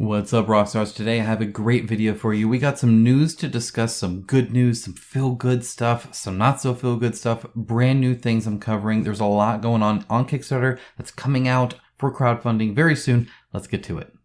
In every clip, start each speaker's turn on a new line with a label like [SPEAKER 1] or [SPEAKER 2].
[SPEAKER 1] What's up, Rockstars? Today I have a great video for you. We got some news to discuss, some good news, some feel-good stuff, some not-so-feel-good stuff, brand new things I'm covering. There's a lot going on Kickstarter that's coming out for crowdfunding very soon. Let's get to it.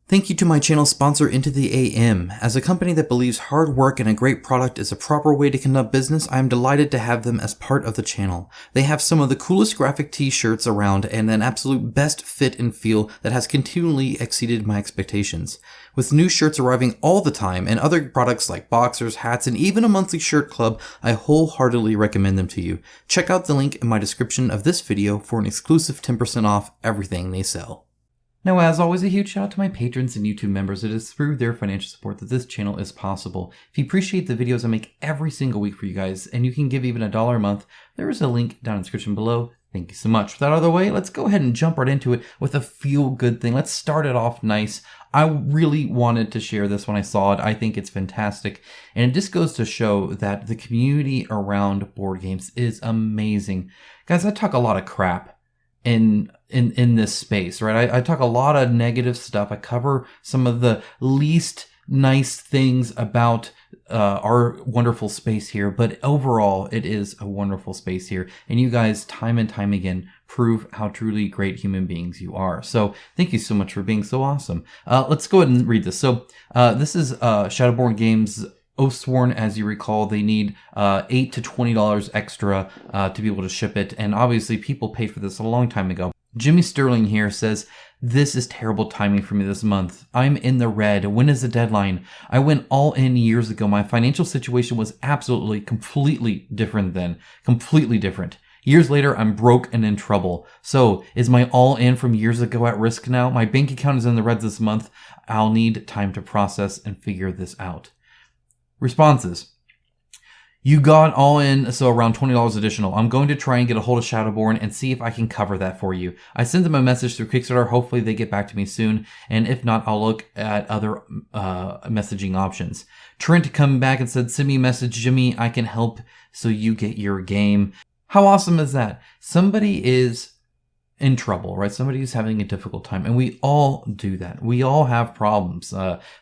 [SPEAKER 1] Thank you to my channel sponsor Into the AM. As a company that believes hard work and a great product is a proper way to conduct business, I am delighted to have them as part of the channel. They have some of the coolest graphic t-shirts around and an absolute best fit and feel that has continually exceeded my expectations. With new shirts arriving all the time and other products like boxers, hats, and even a monthly shirt club, I wholeheartedly recommend them to you. Check out the link in my description of this video for an exclusive 10% off everything they sell. Now, as always, a huge shout out to my patrons and YouTube members. It is through their financial support that this channel is possible. If you appreciate the videos I make every single week for you guys, and you can give even $1 a month, there is a link down in the description below. Thank you so much. With that out of the way, let's go ahead and jump right into it with a feel-good thing. Let's start it off nice. I really wanted to share this when I saw it. I think it's fantastic. And it just goes to show that the community around board games is amazing. Guys, I talk a lot of crap in this space, right? I talk a lot of negative stuff. I cover some of the least nice things about our wonderful space here, but overall it is a wonderful space here, and you guys time and time again prove how truly great human beings you are. So thank you so much for being so awesome. Let's go ahead and read this. So this is Shadowborn Games Oathsworn. As you recall, they need $8 to $20 extra to be able to ship it, and obviously people paid for this a long time ago. Jimmy Sterling here says, "This is terrible timing for me this month. I'm in the red. When is the deadline? I went all in years ago. My financial situation was absolutely, completely different then. Completely different. Years later, I'm broke and in trouble. So, is my all in from years ago at risk now? My bank account is in the red this month. I'll need time to process and figure this out." Responses. You got all in, so around $20 additional. I'm going to try and get a hold of Shadowborn and see if I can cover that for you. I sent them a message through Kickstarter. Hopefully they get back to me soon. And if not, I'll look at other messaging options. Trent come back and said, "Send me a message, Jimmy. I can help so you get your game." How awesome is that? Somebody is in trouble, right? Somebody who's having a difficult time, and we all do that. We all have problems.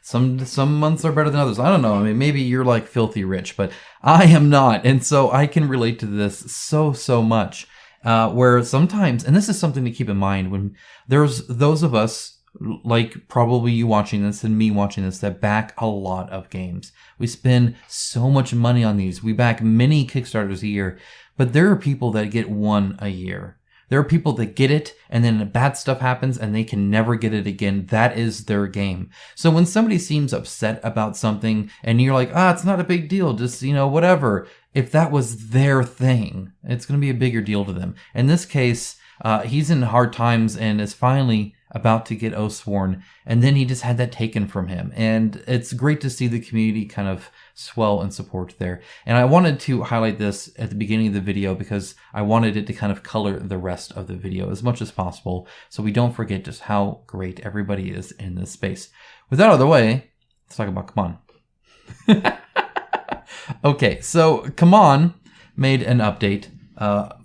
[SPEAKER 1] Some months are better than others. I don't know. I mean, maybe you're like filthy rich, but I am not, and so I can relate to this so much. Where sometimes, and this is something to keep in mind, when there's those of us, like probably you watching this and me watching this, that back a lot of games. We spend so much money on these. We back many Kickstarters a year, but there are people that get one a year. There are people that get it, and then bad stuff happens, and they can never get it again. That is their game. So when somebody seems upset about something, and you're like, it's not a big deal, just, whatever. If that was their thing, it's going to be a bigger deal to them. In this case, he's in hard times and is finally about to get Oathsworn, and then he just had that taken from him. And it's great to see the community kind of swell and support there. And I wanted to highlight this at the beginning of the video because I wanted it to kind of color the rest of the video as much as possible, so we don't forget just how great everybody is in this space. With that out of the way, let's talk about CMON. Okay, so CMON made an update,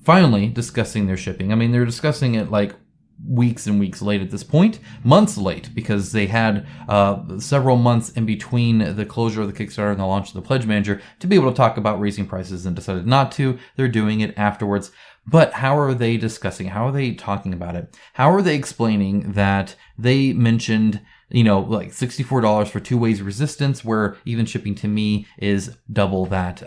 [SPEAKER 1] finally discussing their shipping. I mean, they're discussing it like weeks and weeks late at this point, months late, because they had several months in between the closure of the Kickstarter and the launch of the Pledge Manager to be able to talk about raising prices, and decided not to. They're doing it afterwards. But how are they discussing? How are they talking about it? How are they explaining that they mentioned, like $64 for 2 ways resistance, where even shipping to me is double that.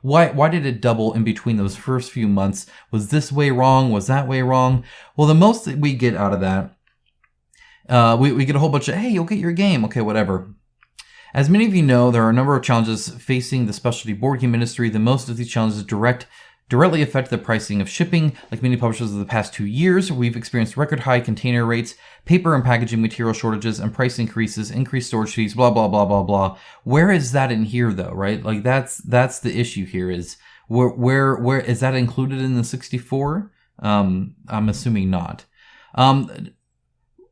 [SPEAKER 1] Why did it double in between those first few months? Was this way wrong? Was that way wrong? Well, the most that we get out of that, we get a whole bunch of, hey, you'll get your game. Okay, whatever. As many of you know, there are a number of challenges facing the specialty board game industry. The most of these challenges directly affect the pricing of shipping. Like many publishers of the past 2 years, we've experienced record high container rates, paper and packaging material shortages, and price increases, increased storage fees, blah, blah, blah, blah, blah. Where is that in here though, right? Like that's the issue here, is where is that included in the 64? I'm assuming not.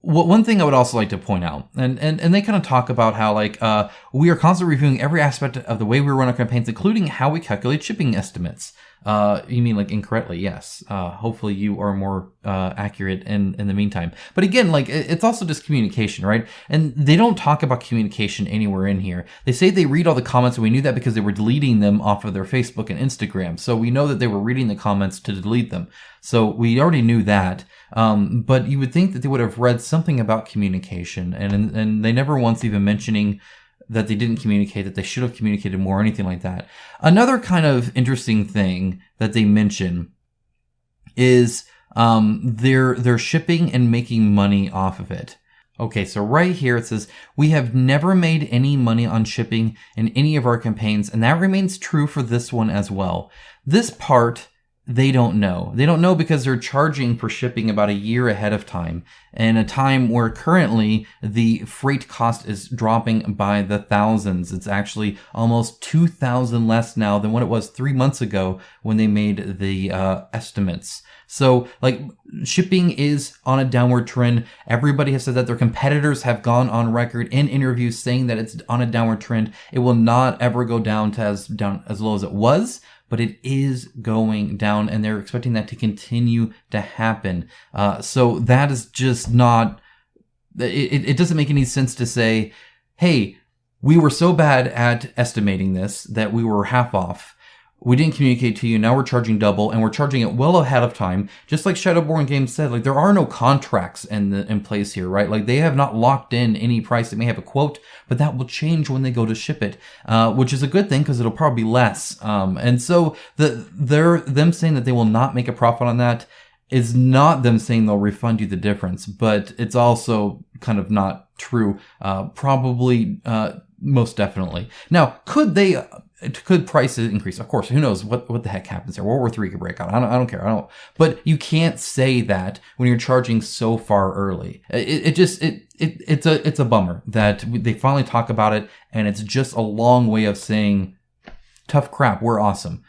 [SPEAKER 1] one thing I would also like to point out, and they kind of talk about how we are constantly reviewing every aspect of the way we run our campaigns, including how we calculate shipping estimates. You mean incorrectly? Yes. Hopefully you are more accurate in the meantime. But again, it's also just communication, right? And they don't talk about communication anywhere in here. They say they read all the comments, and we knew that because they were deleting them off of their Facebook and Instagram. So we know that they were reading the comments to delete them. So we already knew that. But you would think that they would have read something about communication, and they never once even mentioning that they didn't communicate, that they should have communicated more, or anything like that. Another kind of interesting thing that they mention is they're shipping and making money off of it. Okay, so right here it says, we have never made any money on shipping in any of our campaigns, and that remains true for this one as well. This part, they don't know. They don't know because they're charging for shipping about a year ahead of time, in a time where currently the freight cost is dropping by the thousands. It's actually almost 2,000 less now than what it was 3 months ago when they made the estimates. So shipping is on a downward trend. Everybody has said that. Their competitors have gone on record in interviews saying that it's on a downward trend. It will not ever go down as low as it was, but it is going down, and they're expecting that to continue to happen. So that is just not, it doesn't make any sense to say, hey, we were so bad at estimating this that we were half off. We didn't communicate to you. Now we're charging double, and we're charging it well ahead of time. Just like Shadowborn Games said, there are no contracts in place here, right? They have not locked in any price. They may have a quote, but that will change when they go to ship it, which is a good thing because it'll probably be less. And so them saying that they will not make a profit on that is not them saying they'll refund you the difference, but it's also kind of not true. Probably, most definitely. Now, could prices increase? Of course, who knows what the heck happens there? World War III could break out. I don't care. But you can't say that when you're charging so far early. It's a bummer that they finally talk about it, and it's just a long way of saying, tough crap, we're awesome.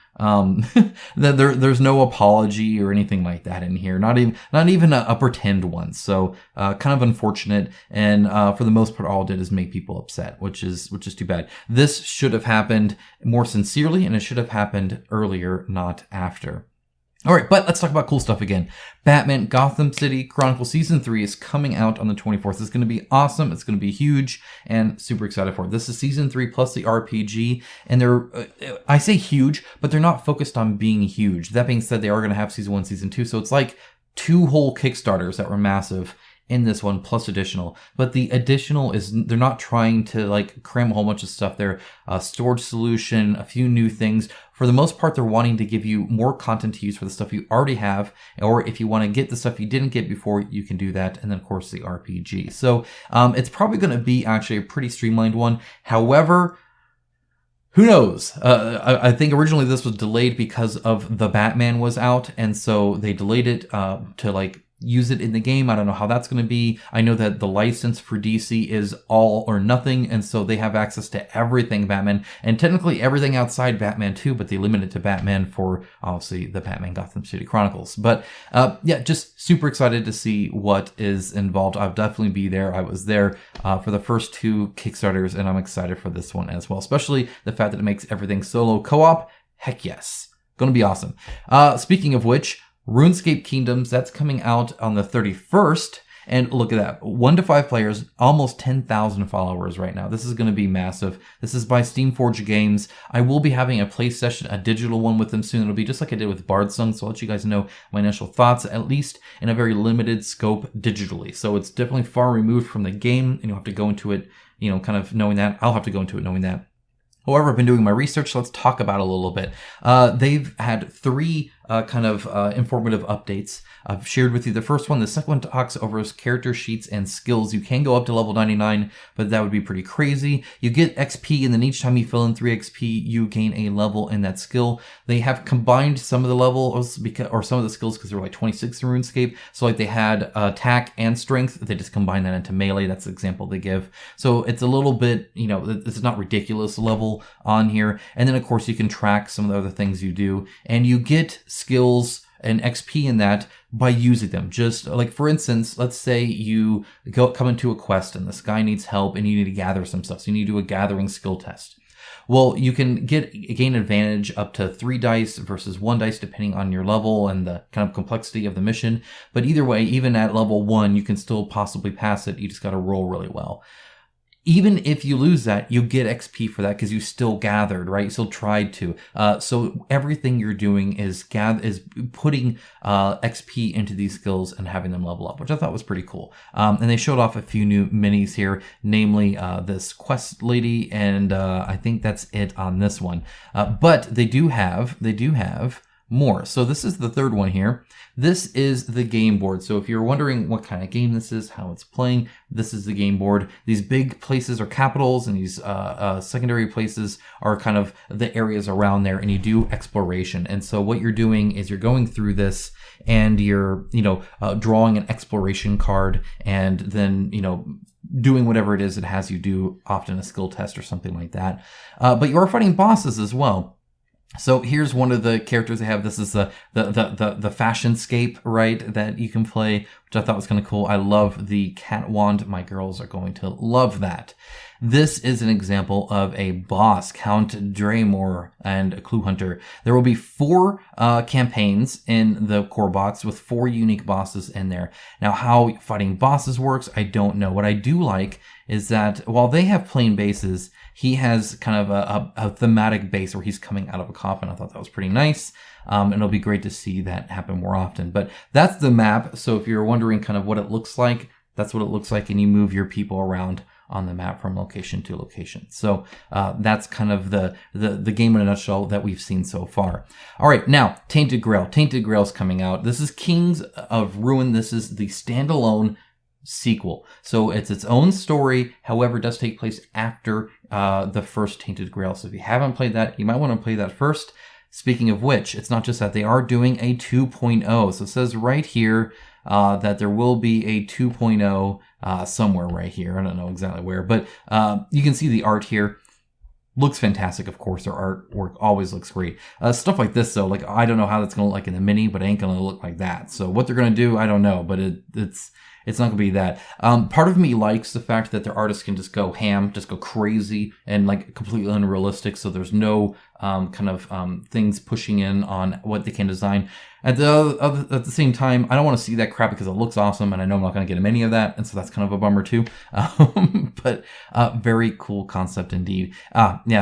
[SPEAKER 1] There's no apology or anything like that in here. Not even a pretend one. So, kind of unfortunate. And, for the most part, all it did is make people upset, which is too bad. This should have happened more sincerely, and it should have happened earlier, not after. All right, but let's talk about cool stuff again. Batman Gotham City Chronicles Season 3 is coming out on the 24th. It's going to be awesome. It's going to be huge, and super excited for it. This is Season 3 plus the RPG, and I say huge, but they're not focused on being huge. That being said, they are going to have Season 1, Season 2, so it's like 2 whole Kickstarters that were massive in this one plus additional. But the additional is, they're not trying to cram a whole bunch of stuff there. Storage solution, a few new things. For the most part, they're wanting to give you more content to use for the stuff you already have, or if you want to get the stuff you didn't get before, you can do that. And then of course the RPG. So it's probably going to be actually a pretty streamlined one. However, who knows? I think originally this was delayed because of the Batman was out, and so they delayed it to use it in the game. I don't know how that's going to be. I know that the license for DC is all or nothing, and so they have access to everything Batman, and technically everything outside Batman too, but they limit it to Batman for obviously the Batman Gotham City Chronicles. But just super excited to see what is involved. I'll definitely be there. I was there for the first 2 Kickstarters, and I'm excited for this one as well, especially the fact that it makes everything solo co-op. Heck yes. Gonna be awesome. Speaking of which, Runescape Kingdoms, that's coming out on the 31st. And look at that, 1 to 5 players, almost 10,000 followers right now. This is going to be massive. This is by Steamforged Games. I will be having a play session, a digital one with them soon. It'll be just like I did with Bardsung, so I'll let you guys know my initial thoughts, at least in a very limited scope digitally. So it's definitely far removed from the game, and you'll have to go into it, kind of knowing that. I'll have to go into it knowing that. However, I've been doing my research, so let's talk about it a little bit. They've had 3 informative updates. I've shared with you the first one. The second one talks over his character sheets and skills. You can go up to level 99, but that would be pretty crazy. You get XP, and then each time you fill in 3 XP, you gain a level in that skill. They have combined some of the levels or some of the skills because there were 26 in RuneScape. So they had attack and strength. They just combined that into melee. That's the example they give. So it's a little bit, it's not ridiculous level on here. And then of course you can track some of the other things you do, and you get skills an XP in that by using them. Just like, for instance, let's say you come into a quest and this guy needs help and you need to gather some stuff. So you need to do a gathering skill test. Well, you can gain advantage up to 3 dice versus 1 dice depending on your level and the kind of complexity of the mission. But either way, even at level 1, you can still possibly pass it. You just got to roll really well. Even if you lose that, you get XP for that because you still gathered, right? You still tried to. So everything you're doing is putting XP into these skills and having them level up, which I thought was pretty cool. And they showed off a few new minis here, namely this quest lady, and I think that's it on this one. But they do have more. So this is the third one here. This is the game board. So if you're wondering what kind of game this is, how it's playing, this is the game board. These big places are capitals, and these secondary places are kind of the areas around there, and you do exploration. And so what you're doing is you're going through this, and you're, drawing an exploration card, and then, doing whatever it is it has you do, often a skill test or something like that. But you are fighting bosses as well. So here's one of the characters they have. This is the fashionscape, right, that you can play, which I thought was kind of cool. I love the cat wand. My girls are going to love that. This is an example of a boss, Count Draymore and a Clue Hunter. There will be 4 campaigns in the core box with 4 unique bosses in there. Now, how fighting bosses works, I don't know. What I do like is that while they have plain bases, he has kind of a thematic base where he's coming out of a coffin. I thought that was pretty nice. And it'll be great to see that happen more often. But that's the map. So if you're wondering kind of what it looks like, that's what it looks like. And you move your people around on the map from location to location. So that's kind of the game in a nutshell that we've seen so far. All right, now Tainted Grail. Tainted Grail's coming out. This is Kings of Ruin. This is the standalone sequel. So it's its own story. However, it does take place after the first Tainted Grail. So if you haven't played that, you might want to play that first. Speaking of which, it's not just that, they are doing a 2.0. So it says right here that there will be a 2.0 somewhere right here. I don't know exactly where, but you can see the art here. Looks fantastic, of course. Their artwork always looks great. Stuff like this, though, like I don't know how that's going to look like in the mini, but it ain't going to look like that. So what they're going to do, I don't know, but it's not going to be that. Part of me likes the fact that their artists can just go ham, just go crazy, and like completely unrealistic. So there's no things pushing in on what they can design. At the same time, I don't want to see that crap because it looks awesome, and I know I'm not going to get many of that, and so that's kind of a bummer too. But very cool concept indeed.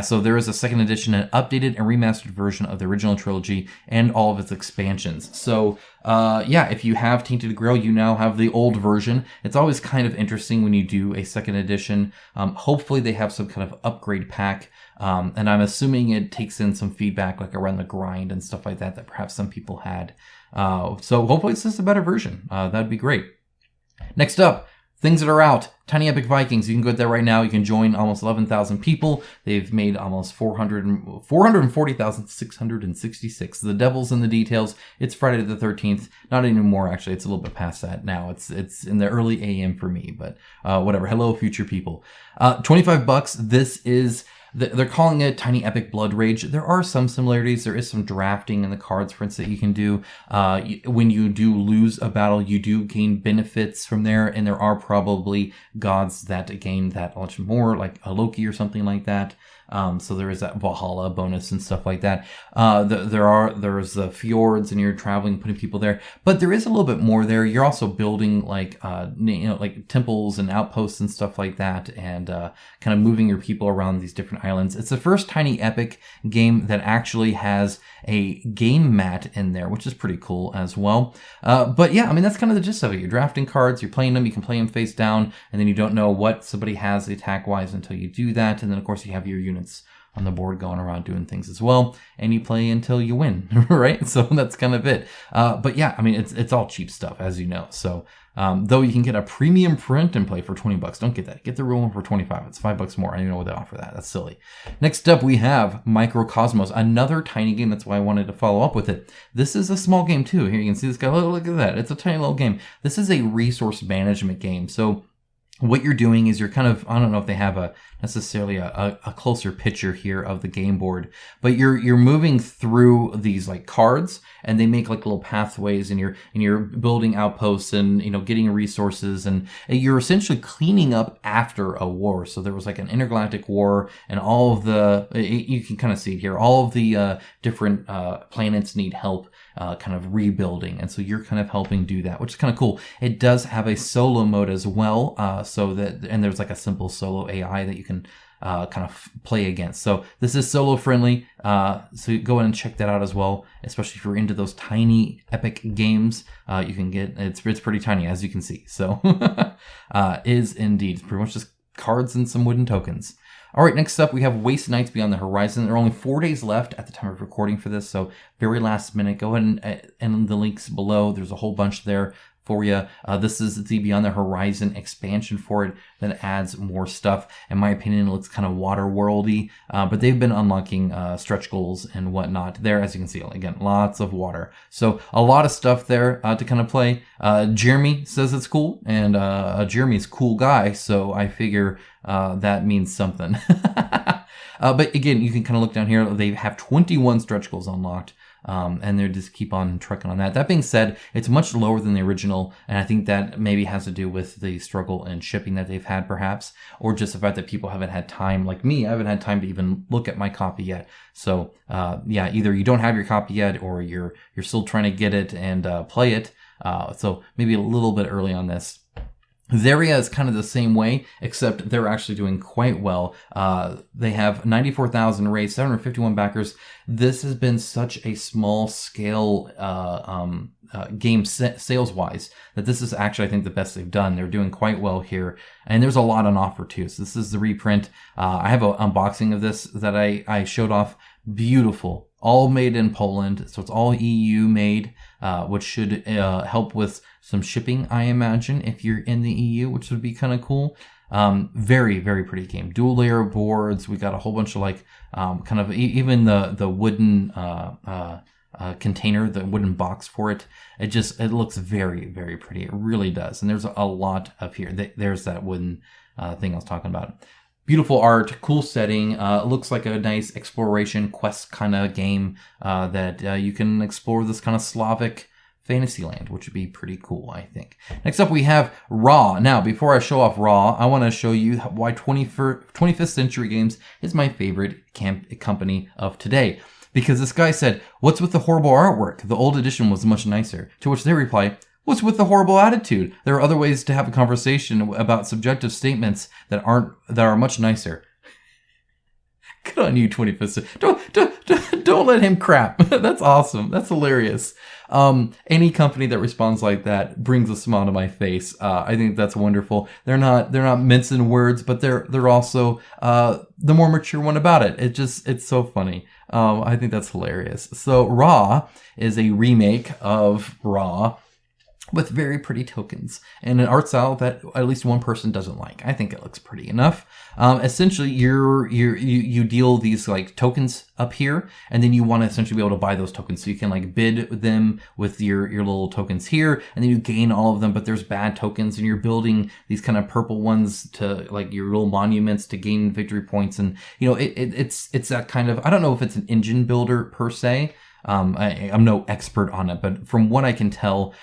[SPEAKER 1] So there is a second edition, an updated and remastered version of the original trilogy and all of its expansions. So if you have Tainted Grail, you now have the old version. It's always kind of interesting when you do a second edition. Hopefully they have some kind of upgrade pack. And I'm assuming it takes in some feedback like around the grind and stuff like that perhaps some people had. So hopefully it's just a better version. That'd be great. Next up, things that are out. Tiny Epic Vikings. You can go there right now. You can join almost 11,000 people. They've made almost 440,666. The devil's in the details. It's Friday the 13th. Not anymore, actually. It's a little bit past that now. It's in the early AM for me, but whatever. Hello, future people. $25. This is... They're calling it Tiny Epic Blood Rage. There are some similarities. There is some drafting in the cards, for instance, that you can do. When you do lose a battle, you do gain benefits from there, and there are probably gods that gain that much more, like a Loki or something like that. So there is that Valhalla bonus and stuff like that. There's the fjords, and you're traveling, putting people there. But there is a little bit more there. You're also building like temples and outposts and stuff like that, and kind of moving your people around these different islands. It's the first Tiny Epic game that actually has a game mat in there, which is pretty cool as well. But yeah, I mean, that's kind of the gist of it. You're drafting cards, you're playing them, you can play them face down, and then you don't know what somebody has attack-wise until you do that. And then, of course, you have your units on the board going around doing things as well, and you play until you win, right? So that's kind of it. But yeah, I mean, it's all cheap stuff, as you know. So though you can get a premium print and play for $20, don't get that. Get the real one for $25. It's $5 more. I don't even know what they offer that. That's silly. Next up, we have Microcosmos, another tiny game. That's why I wanted to follow up with it. This is a small game too. Here you can see this guy. Look at that. It's a tiny little game. This is a resource management game. So what you're doing is you're kind of, I don't know if they have necessarily a closer picture here of the game board, but you're moving through these like cards, and they make like little pathways, and you're building outposts and, you know, getting resources, and you're essentially cleaning up after a war. So there was like an intergalactic war, and all of you can kind of see it here, all of the different planets need help kind of rebuilding, and so you're kind of helping do that, which is kind of cool. It does have a solo mode as well, and there's like a simple solo AI that you can kind of play against. So this is solo friendly, so go ahead and check that out as well, especially if you're into those tiny epic games. You can get, it's pretty tiny, as you can see. So is indeed, it's pretty much just cards and some wooden tokens. All right, next up we have Waste Nights Beyond the Horizon. There are only 4 days left at the time of recording for this, so very last minute. Go ahead and the links below. There's a whole bunch there for you. This is the Beyond the Horizon expansion for it that adds more stuff. In my opinion, it looks kind of water worldy, but they've been unlocking stretch goals and whatnot there. As you can see, again, lots of water. So a lot of stuff there to kind of play. Jeremy says it's cool, and Jeremy's a cool guy, so I figure that means something. But again, you can kind of look down here. They have 21 stretch goals unlocked. And they just keep on trucking on that. That being said, it's much lower than the original, and I think that maybe has to do with the struggle in shipping that they've had, perhaps, or just the fact that people haven't had time, like me, I haven't had time to even look at my copy yet. So, yeah, either you don't have your copy yet, or you're still trying to get it and play it. So maybe a little bit early on this. Zeria is kind of the same way, except they're actually doing quite well. They have 94,000 raised, 751 backers. This has been such a small scale game sales-wise that this is actually, I think, the best they've done. They're doing quite well here, and there's a lot on offer too. So this is the reprint. I have an unboxing of this that I showed off. Beautiful, all made in Poland, so it's all EU made, which should help with some shipping, I imagine, if you're in the EU, which would be kind of cool. Very, very pretty game. Dual layer boards. We got a whole bunch of like kind of even the wooden container, the wooden box for it. It looks very, very pretty. It really does. And there's a lot of here. There's that wooden thing I was talking about. Beautiful art, cool setting. Looks like a nice exploration quest kind of game that you can explore this kind of Slavic Fantasyland, which would be pretty cool, I think. Next up, we have Raw. Now, before I show off Raw, I want to show you why 25th Century Games is my favorite company of today. Because this guy said, "What's with the horrible artwork? The old edition was much nicer." To which they reply, "What's with the horrible attitude? There are other ways to have a conversation about subjective statements that are much nicer." Good on you, 25th Century. Don't let him crap. That's awesome. That's hilarious. Any company that responds like that brings a smile to my face. I think that's wonderful. They're not mincing words, but they're also the more mature one about it. It's so funny. I think that's hilarious. So Raw is a remake of Raw with very pretty tokens and an art style that at least one person doesn't like. I think it looks pretty enough. Essentially, you deal these like tokens up here, and then you want to essentially be able to buy those tokens. So you can like bid them with your little tokens here, and then you gain all of them. But there's bad tokens, and you're building these kind of purple ones to like your little monuments to gain victory points. And you know, it's that kind of, I don't know if it's an engine builder per se. I'm no expert on it, but from what I can tell,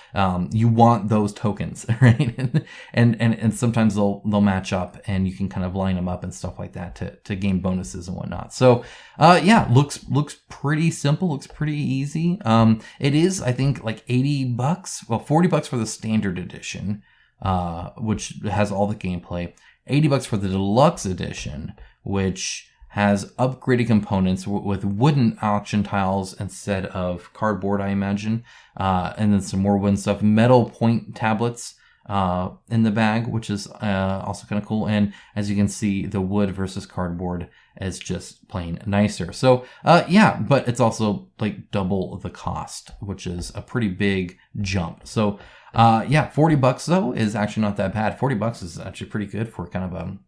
[SPEAKER 1] you want those tokens, right? and sometimes they'll match up, and you can kind of line them up and stuff like that to gain bonuses and whatnot. So, yeah, looks pretty simple, looks pretty easy. It is, I think, like $80, well, $40 for the standard edition, which has all the gameplay, $80 for the deluxe edition, which has upgraded components with wooden auction tiles instead of cardboard, I imagine. And then some more wooden stuff. Metal point tablets in the bag, which is also kind of cool. And as you can see, the wood versus cardboard is just plain nicer. So, yeah, but it's also like double the cost, which is a pretty big jump. So, yeah, $40 though is actually not that bad. $40 is actually pretty good for kind of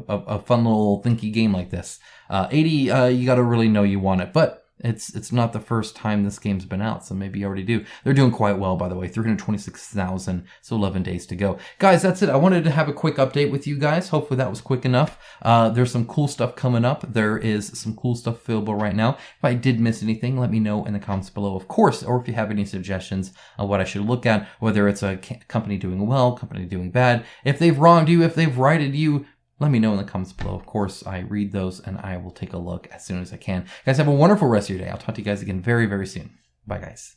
[SPEAKER 1] a fun little thinky game like this. 80, you got to really know you want it, but It's not the first time this game's been out, so maybe you already do. They're doing quite well, by the way. 326,000, so 11 days to go. Guys, that's it. I wanted to have a quick update with you guys. Hopefully that was quick enough. There's some cool stuff coming up. There is some cool stuff available right now. If I did miss anything, let me know in the comments below, of course, or if you have any suggestions on what I should look at, whether it's a company doing well, company doing bad, if they've wronged you, if they've righted you, let me know in the comments below. Of course, I read those and I will take a look as soon as I can. Guys, have a wonderful rest of your day. I'll talk to you guys again very, very soon. Bye, guys.